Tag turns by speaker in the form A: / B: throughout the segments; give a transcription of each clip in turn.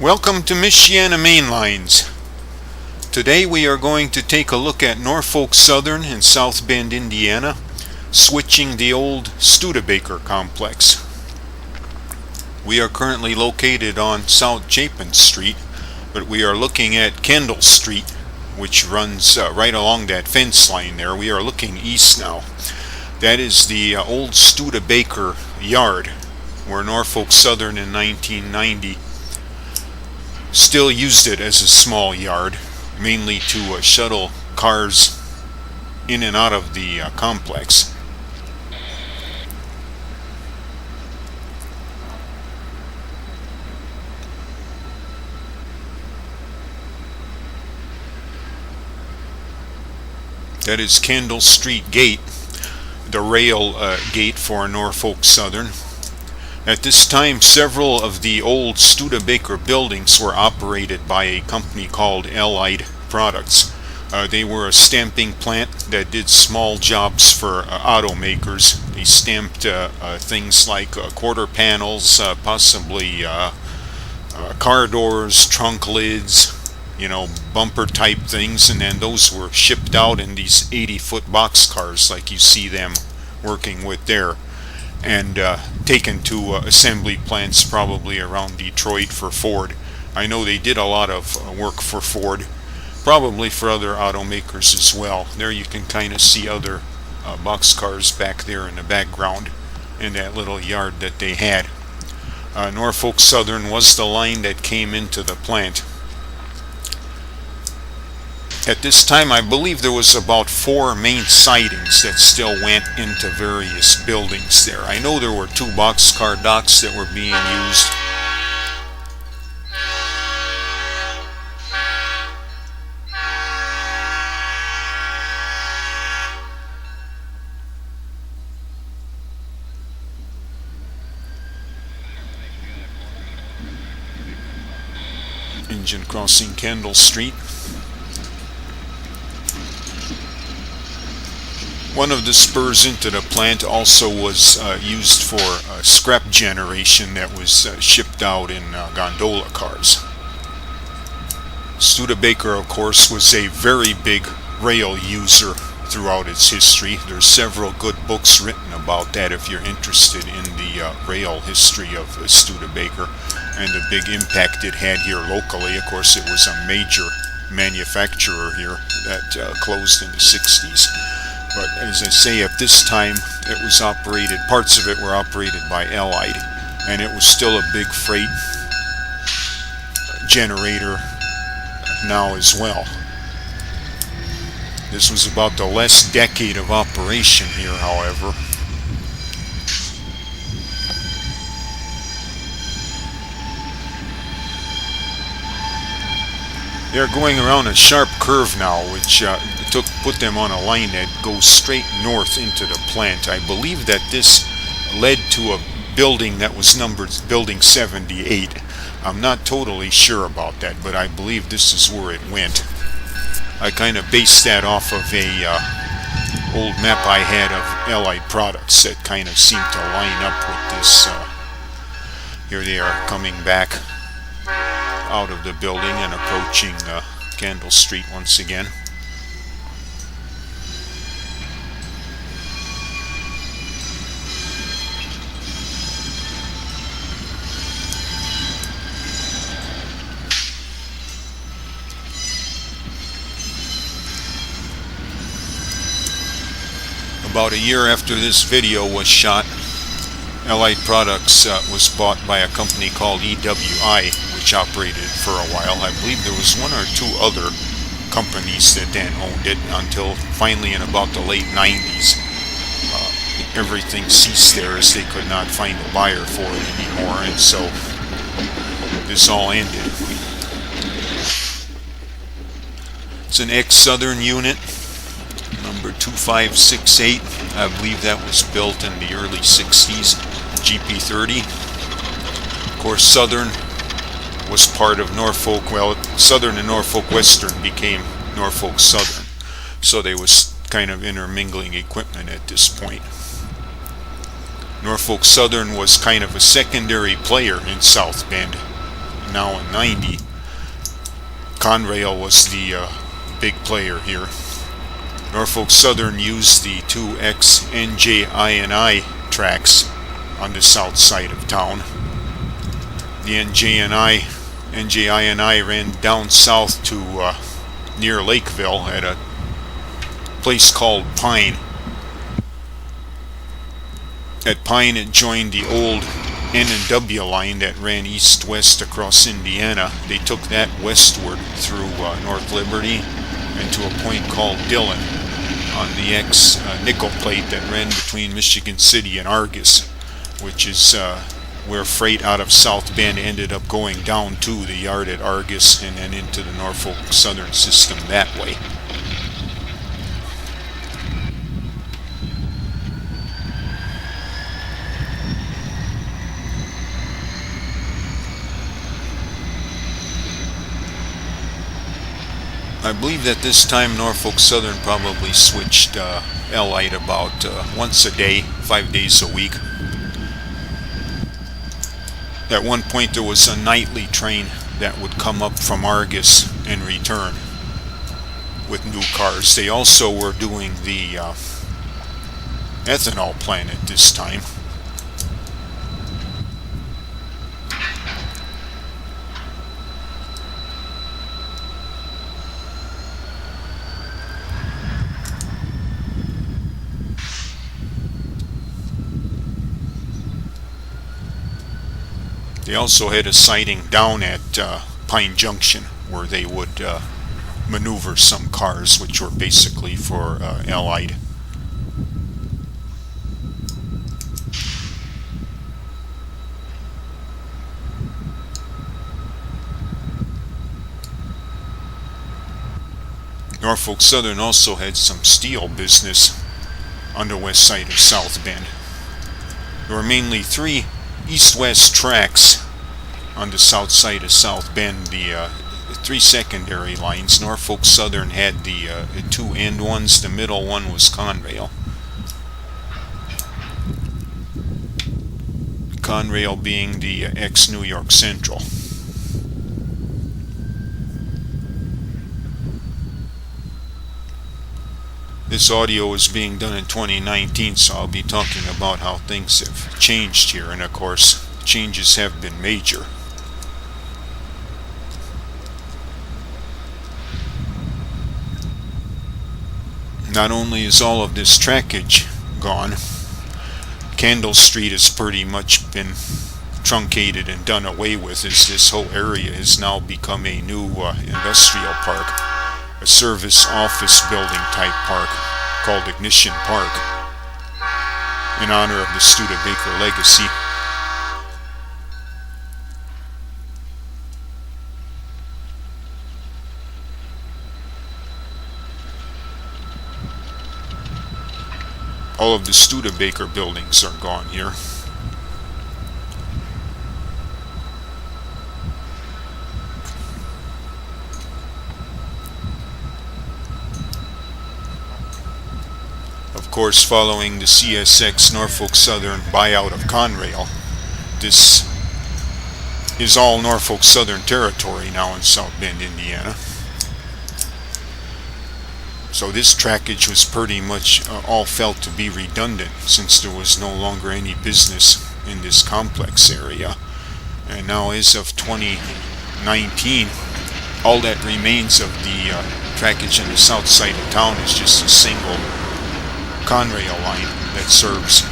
A: Welcome to Michiana Mainlines. Today we are going to take a look at Norfolk Southern in South Bend, Indiana, switching the old Studebaker complex. We are currently located on South Chapin Street, but we are looking at Kendall Street, which runs right along that fence line there. We are looking east now. That is the old Studebaker yard, where Norfolk Southern in 1990 still used it as a small yard, mainly to shuttle cars in and out of the complex. That is Kendall Street Gate, the rail gate for Norfolk Southern. At this time, several of the old Studebaker buildings were operated by a company called Allied Products. They were a stamping plant that did small jobs for automakers. They stamped things like quarter panels, possibly car doors, trunk lids, bumper type things, and then those were shipped out in these 80-foot boxcars like you see them working with there, and taken to assembly plants probably around Detroit for Ford. I know they did a lot of work for Ford, probably for other automakers as well. There you can kind of see other boxcars back there in the background in that little yard that they had. Norfolk Southern was the line that came into the plant. At this time, I believe there was about 4 main sidings that still went into various buildings there. I know there were 2 boxcar docks that were being used. Engine crossing Kendall Street. One of the spurs into the plant also was used for scrap generation that was shipped out in gondola cars. Studebaker, of course, was a very big rail user throughout its history. There's several good books written about that if you're interested in the rail history of Studebaker and the big impact it had here locally. Of course, it was a major manufacturer here that closed in the 60s. But as I say, at this time, it was operated, parts of it were operated by Allied, and it was still a big freight generator now as well. This was about the last decade of operation here, however. They're going around a sharp curve now, which put them on a line that goes straight north into the plant. I believe that this led to a building that was numbered Building 78. I'm not totally sure about that, but I believe this is where it went. I kind of based that off of a old map I had of Allied Products that kind of seemed to line up with this. Here they are coming back out of the building and approaching Kendall Street once again. About a year after this video was shot, Allied Products was bought by a company called EWI, which operated for a while. I believe there was 1 or 2 other companies that then owned it until finally in about the late 90s everything ceased there as they could not find a buyer for it anymore, and so this all ended. It's an ex-Southern unit, number 2568. I believe that was built in the early 60s, GP30. Of course, Southern was part of Norfolk. Well, Southern and Norfolk Western became Norfolk Southern, so they was kind of intermingling equipment at this point. Norfolk Southern was kind of a secondary player in South Bend. now in 90. Conrail was the big player here. Norfolk Southern used the 2X NJI tracks on the south side of town. The NJI ran down south to near Lakeville at a place called Pine. At Pine, it joined the old N&W line that ran east-west across Indiana. They took that westward through North Liberty and to a point called Dillon on the ex-nickel plate that ran between Michigan City and Argus, which is where freight out of South Bend ended up going down to the yard at Argus and then into the Norfolk Southern system that way. I believe that this time Norfolk Southern probably switched L-Lite about once a day, 5 days a week. At one point there was a nightly train that would come up from Argus and return with new cars. They also were doing the ethanol plant at this time. They also had a siding down at Pine Junction where they would maneuver some cars, which were basically for Allied. Norfolk Southern also had some steel business on the west side of South Bend. There were mainly 3 east-west tracks on the south side of South Bend. The 3 secondary lines. Norfolk Southern had the 2 end ones. The middle one was Conrail. Conrail being the ex-New York Central. This audio is being done in 2019, so I'll be talking about how things have changed here, and of course, changes have been major. Not only is all of this trackage gone, Kendall Street has pretty much been truncated and done away with, as this whole area has now become a new industrial park. A service office building type park called Ignition Park in honor of the Studebaker legacy. All of the Studebaker buildings are gone here. Of course, following the CSX Norfolk Southern buyout of Conrail, this is all Norfolk Southern territory now in South Bend, Indiana. So this trackage was pretty much all felt to be redundant, since there was no longer any business in this complex area. And now, as of 2019, all that remains of the trackage on the south side of town is just a single Conrail line that serves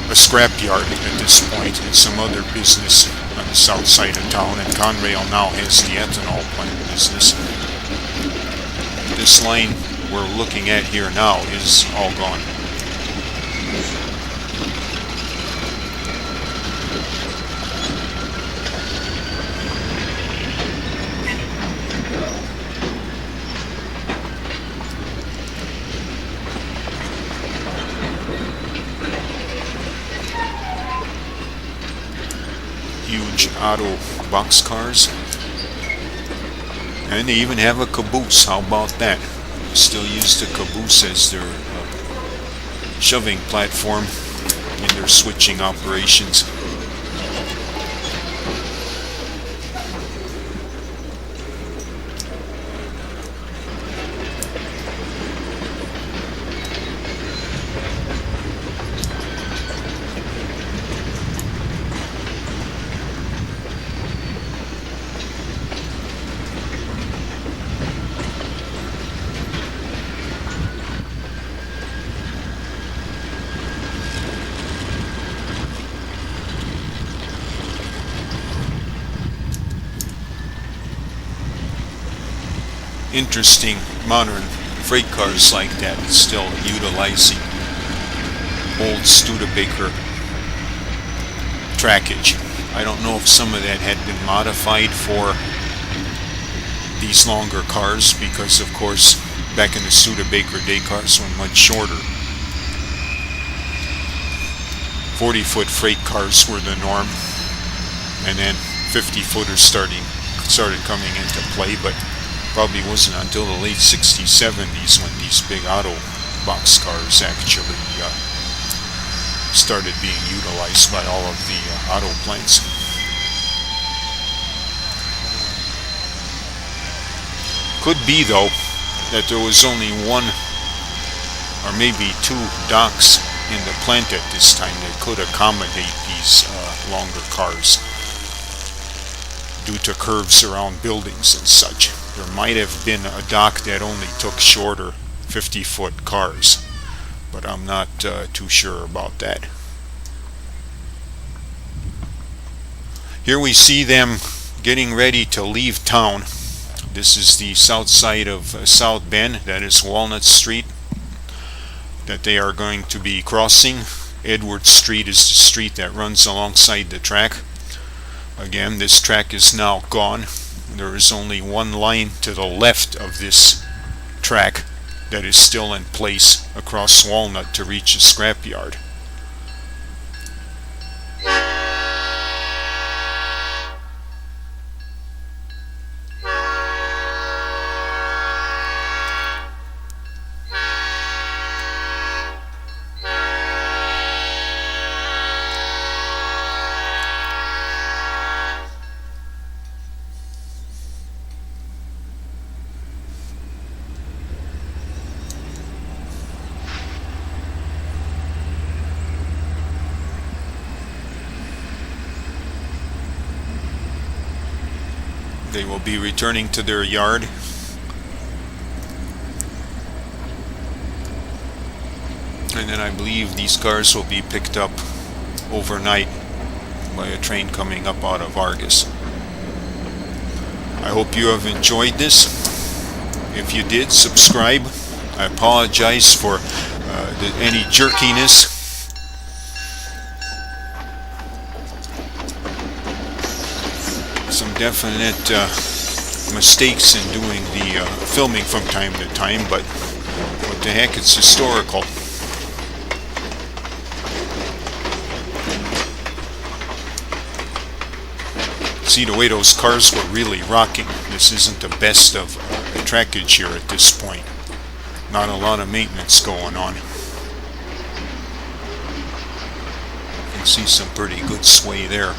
A: a scrapyard at this point and some other business on the south side of town, and Conrail now has the ethanol plant business. This line we're looking at here now is all gone. Huge auto boxcars. And they even have a caboose. How about that? They still use the caboose as their shoving platform in their switching operations. interesting modern freight cars like that, still utilizing old Studebaker trackage. I don't know if some of that had been modified for these longer cars, because of course back in the Studebaker day, cars were much shorter. 40-foot freight cars were the norm, and then 50-footers started coming into play, but probably wasn't until the late 60s, 70s when these big auto box cars actually started being utilized by all of the auto plants. Could be though that there was only one or maybe two docks in the plant at this time that could accommodate these longer cars due to curves around buildings and such. There might have been a dock that only took shorter 50-foot cars, but I'm not too sure about that. Here we see them getting ready to leave town. This is the south side of South Bend. That is Walnut Street that they are going to be crossing. Edward Street is the street that runs alongside the track. Again, this track is now gone. There is only one line to the left of this track that is still in place across Walnut to reach the scrapyard. They will be returning to their yard. And then I believe these cars will be picked up overnight by a train coming up out of Argus. I hope you have enjoyed this. If you did, subscribe. I apologize for any jerkiness. Some definite mistakes in doing the filming from time to time, but what the heck, it's historical. See the way those cars were really rocking. This isn't the best of trackage here at this point. Not a lot of maintenance going on. You can see some pretty good sway there.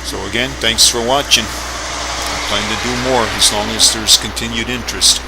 A: So again, thanks for watching. I plan to do more as long as there's continued interest.